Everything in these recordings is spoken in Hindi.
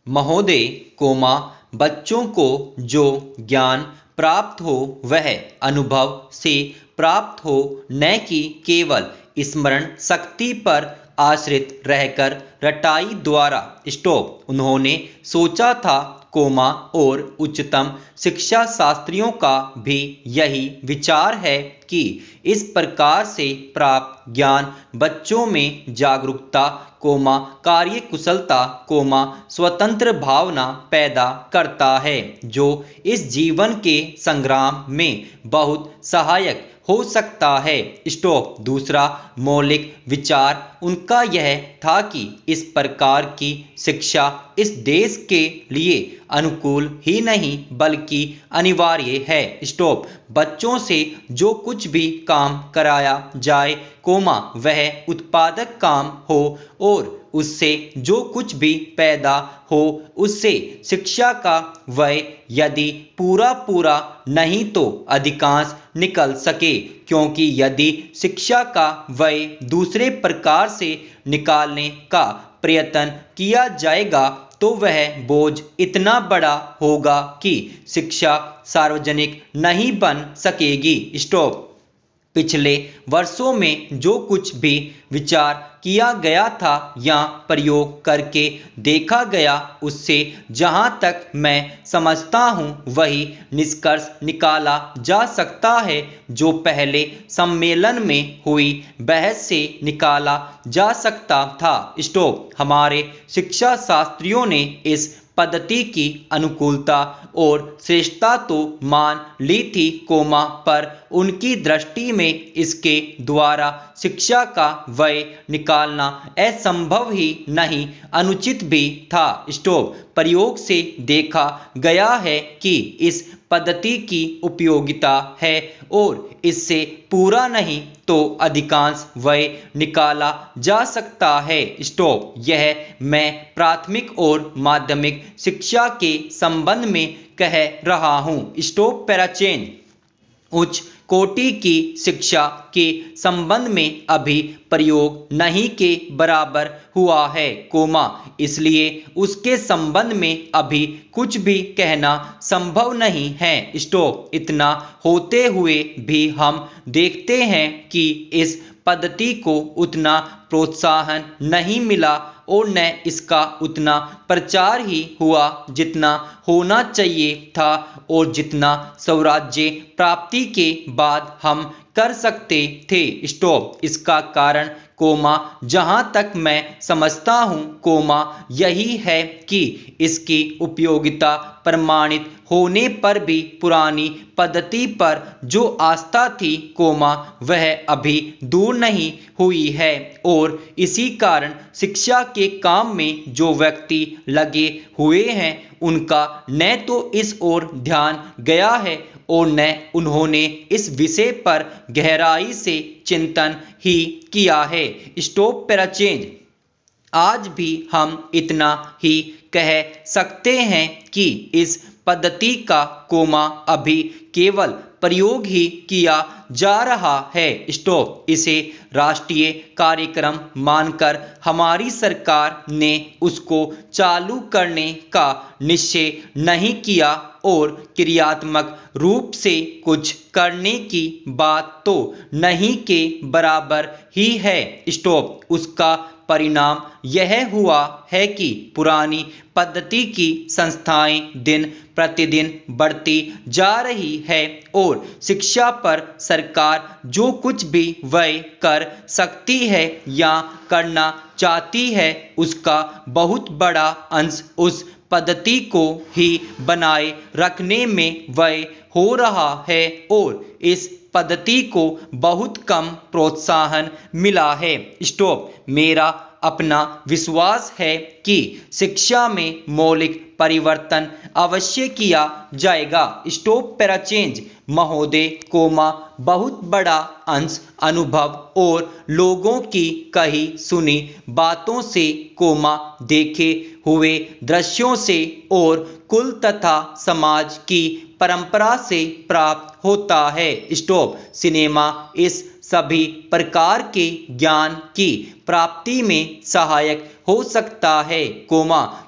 महोदय, बच्चों को जो ज्ञान प्राप्त हो वह अनुभव से प्राप्त हो, न कि केवल स्मरण शक्ति पर आश्रित रहकर रटाई द्वारा। स्टॉप। उन्होंने सोचा था, और उच्चतम शिक्षा शास्त्रियों का भी यही विचार है कि इस प्रकार से प्राप्त ज्ञान बच्चों में जागरूकता, कार्यकुशलता, स्वतंत्र भावना पैदा करता है, जो इस जीवन के संग्राम में बहुत सहायक हो सकता है। स्टॉप। दूसरा मौलिक विचार उनका यह था कि इस प्रकार की शिक्षा इस देश के लिए अनुकूल ही नहीं बल्कि अनिवार्य है। स्टॉप। बच्चों से जो कुछ भी काम कराया जाए, वह उत्पादक काम हो और उससे जो कुछ भी पैदा हो उससे शिक्षा का व्यय यदि पूरा नहीं तो अधिकांश निकल सके, क्योंकि यदि शिक्षा का व्यय दूसरे प्रकार से निकालने का प्रयत्न किया जाएगा तो वह बोझ इतना बड़ा होगा कि शिक्षा सार्वजनिक नहीं बन सकेगी। स्टॉप। पिछले वर्षों में जो कुछ भी विचार किया गया था या प्रयोग करके देखा गया, उससे जहां तक मैं समझता हूं वही निष्कर्ष निकाला जा सकता है जो पहले सम्मेलन में हुई बहस से निकाला जा सकता था। स्टॉप। हमारे शिक्षा शास्त्रियों ने इस पद्धति की अनुकूलता और श्रेष्ठता तो मान ली थी, पर उनकी दृष्टि में इसके द्वारा शिक्षा का व्यय निकालना असंभव ही नहीं, अनुचित भी था। स्टॉप। प्रयोग से देखा गया है कि इस पद्धति की उपयोगिता है और इससे पूरा नहीं तो अधिकांश व्यय निकाला जा सकता है। स्टॉप। यह मैं प्राथमिक और माध्यमिक शिक्षा के संबंध में कह रहा हूँ। स्टॉप। पैराचेन। उच्च कोटि की शिक्षा के संबंध में अभी प्रयोग नहीं के बराबर हुआ है, इसलिए उसके संबंध में अभी कुछ भी कहना संभव नहीं है। स्टॉप। इतना होते हुए भी हम देखते हैं कि इस पद्धति को उतना प्रोत्साहन नहीं मिला और न इसका उतना प्रचार ही हुआ जितना होना चाहिए था और जितना स्वराज्य प्राप्ति के बाद हम कर सकते थे। स्टॉप। इसका कारण, जहां तक मैं समझता हूं, यही है कि इसकी उपयोगिता प्रमाणित होने पर भी पुरानी पद्धति पर जो आस्था थी, वह अभी दूर नहीं हुई है और इसी कारण शिक्षा के काम में जो व्यक्ति लगे हुए हैं उनका न तो इस ओर ध्यान गया है और न उन्होंने इस विषय पर गहराई से चिंतन ही किया है। स्टॉप। पैराचेंज। आज भी हम इतना ही कह सकते हैं कि इस पद्धति का, अभी केवल प्रयोग ही किया जा रहा है। स्टॉप। इसे राष्ट्रीय कार्यक्रम मानकर हमारी सरकार ने उसको चालू करने का निश्चय नहीं किया और क्रियात्मक रूप से कुछ करने की बात तो नहीं के बराबर ही है। स्टॉप। उसका परिणाम यह हुआ है कि पुरानी पद्धति की संस्थाएं दिन प्रतिदिन बढ़ती जा रही है और शिक्षा पर सरकार जो कुछ भी व्यय कर सकती है या करना चाहती है उसका बहुत बड़ा अंश उस पद्धति को ही बनाए रखने में व्यय हो रहा है और इस पद्धति को बहुत कम प्रोत्साहन मिला है। स्टॉप। मेरा अपना विश्वास है कि शिक्षा में मौलिक परिवर्तन अवश्य किया जाएगा। स्टॉप। पैराचेंज। महोदय, बहुत बड़ा अंश अनुभव और लोगों की कही सुनी बातों से, देखे हुए दृश्यों से और कुल तथा समाज की परंपरा से प्राप्त होता है। स्टॉप। सिनेमा इस सभी प्रकार के ज्ञान की प्राप्ति में सहायक हो सकता है,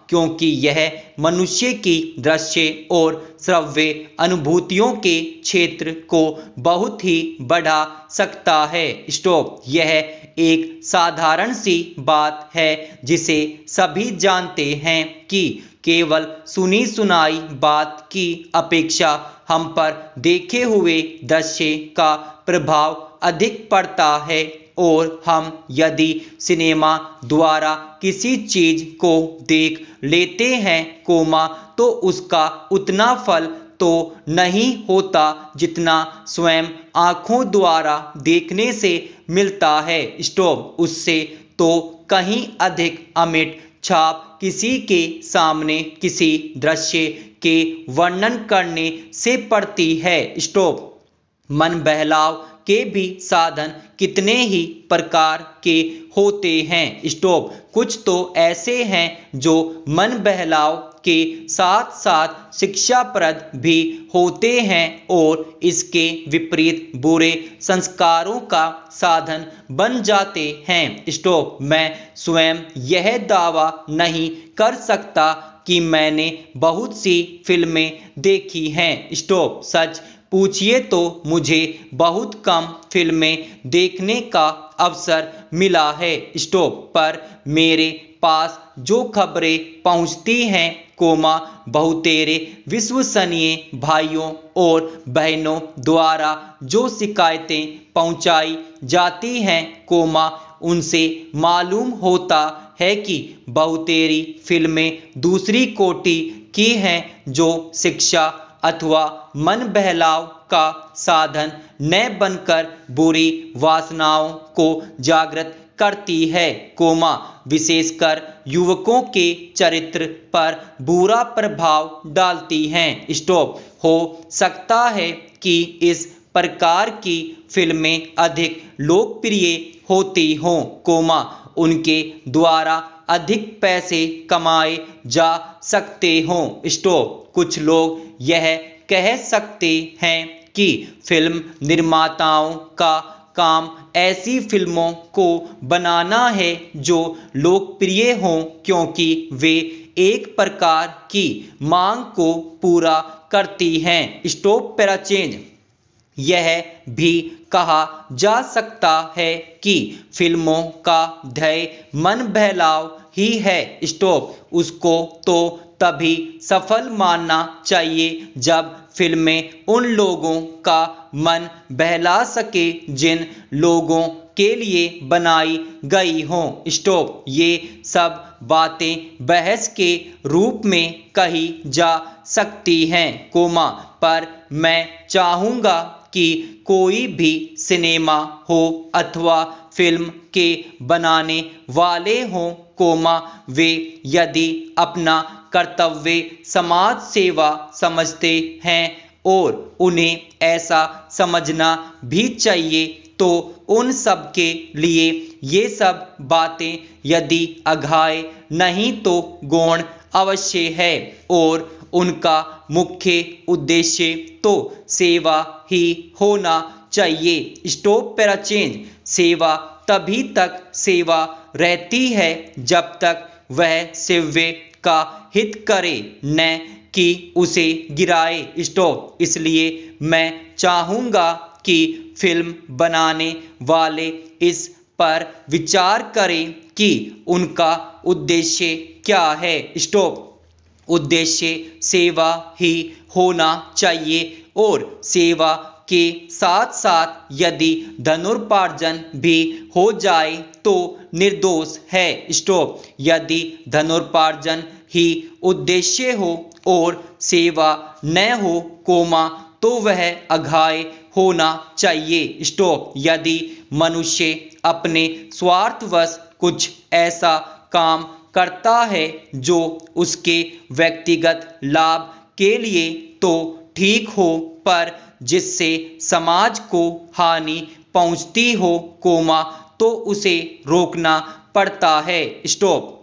क्योंकि यह मनुष्य की दृश्य और श्रव्य अनुभूतियों के क्षेत्र को बहुत ही बढ़ा सकता है। स्टॉप। यह एक साधारण सी बात है जिसे सभी जानते हैं कि केवल सुनी सुनाई बात की अपेक्षा हम पर देखे हुए दृश्य का प्रभाव अधिक पड़ता है, और हम यदि सिनेमा द्वारा किसी चीज को देख लेते हैं तो उसका उतना फल तो नहीं होता जितना स्वयं आँखों द्वारा देखने से मिलता है। स्टॉप। उससे तो कहीं अधिक अमिट छाप किसी के सामने किसी दृश्य के वर्णन करने से पड़ती है। स्टॉप। मन बहलाव के भी साधन कितने ही प्रकार के होते हैं। स्टॉप। कुछ तो ऐसे हैं जो मन बहलाव के साथ साथ शिक्षाप्रद भी होते हैं और इसके विपरीत बुरे संस्कारों का साधन बन जाते हैं। स्टॉप। मैं स्वयं यह दावा नहीं कर सकता कि मैंने बहुत सी फिल्में देखी हैं। स्टॉप। सच पूछिए तो मुझे बहुत कम फिल्में देखने का अवसर मिला है। स्टॉप। पर मेरे पास जो खबरें पहुंचती हैं बहुतेरे विश्वसनीय भाइयों और बहनों द्वारा जो शिकायतें पहुंचाई जाती हैं उनसे मालूम होता है कि बहुतेरी फिल्में दूसरी कोटि की हैं जो शिक्षा अथवा मन बहलाव का साधन न बनकर बुरी वासनाओं को जागृत करती है, विशेषकर युवकों के चरित्र पर बुरा प्रभाव डालती हैं। स्टॉप। हो सकता है कि इस प्रकार की फिल्में अधिक लोकप्रिय होती हों, उनके द्वारा अधिक पैसे कमाए जा सकते हों। स्टॉप। कुछ लोग यह कह सकते हैं कि फिल्म निर्माताओं का काम ऐसी फिल्मों को बनाना है जो लोकप्रिय हों, क्योंकि वे एक प्रकार की मांग को पूरा करती हैं। स्टॉप। Para change. यह भी कहा जा सकता है कि फिल्मों का ध्येय मन बहलाव ही है। स्टॉप। उसको तो तभी सफल मानना चाहिए जब फिल्में उन लोगों का मन बहला सके जिन लोगों के लिए बनाई गई हों। स्टॉप। ये सब बातें बहस के रूप में कही जा सकती हैं, पर मैं चाहूँगा कि कोई भी सिनेमा हो अथवा फिल्म के बनाने वाले हों, वे यदि अपना कर्तव्य समाज सेवा समझते हैं और उन्हें ऐसा समझना भी चाहिए, तो उन सब के लिए ये सब बातें यदि अघाय नहीं तो गौण अवश्य है, और उनका मुख्य उद्देश्य तो सेवा ही होना चाहिए। स्टॉप। Para change. सेवा तभी तक सेवा रहती है जब तक वह सेव्य का हित करे, न कि उसे गिराए। स्टॉप। इसलिए मैं चाहूँगा कि फिल्म बनाने वाले इस पर विचार करें कि उनका उद्देश्य क्या है। स्टॉप। उद्देश्य सेवा ही होना चाहिए, और सेवा के साथ साथ यदि धनुर्पार्जन भी हो जाए तो निर्दोष है। स्टॉप। यदि धनुर्पार्जन ही उद्देश्य हो और सेवा न हो, तो वह अघाय होना चाहिए। स्टॉप। यदि मनुष्य अपने स्वार्थवश कुछ ऐसा काम करता है जो उसके व्यक्तिगत लाभ के लिए तो ठीक हो, पर जिससे समाज को हानि पहुंचती हो, तो उसे रोकना पड़ता है। स्टॉप।